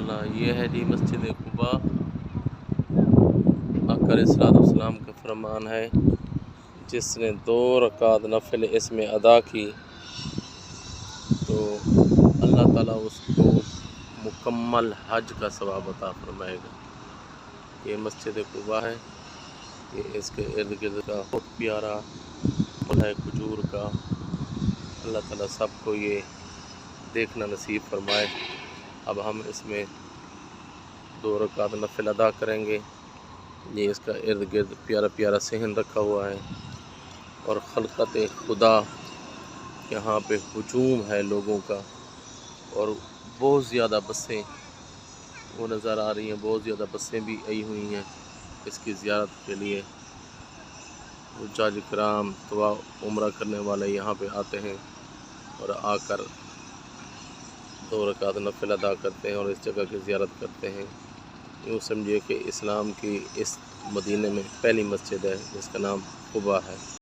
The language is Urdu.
ماشاءاللہ یہ ہے جی مسجد قباء۔ آقا علیہ الصلوۃ والسلام کا فرمان ہے جس نے 2 رکعت نفل اس میں ادا کی تو اللہ تعالیٰ اس کو مکمل حج کا ثواب عطا فرمائے گا۔ یہ مسجد قباء ہے، یہ اس کے ارد گرد کا بہت پیارا پل ہے کھجور کا۔ اللہ تعالیٰ سب کو یہ دیکھنا نصیب فرمائے۔ اب ہم اس میں 2 رکعت نفل ادا کریں گے۔ یہ اس کا ارد گرد پیارا پیارا صحن رکھا ہوا ہے اور خلقت خدا یہاں پہ ہجوم ہے لوگوں کا، اور بہت زیادہ بسیں وہ نظر آ رہی ہیں، بہت زیادہ بسیں بھی آئی ہوئی ہیں اس کی زیارت کے لیے۔ حجاج کرام طواف عمرہ کرنے والے یہاں پہ آتے ہیں اور آ کر 2 رکعت نفل ادا کرتے ہیں اور اس جگہ کی زیارت کرتے ہیں۔ یوں سمجھیے کہ اسلام کی اس مدینے میں پہلی مسجد ہے جس کا نام قباء ہے۔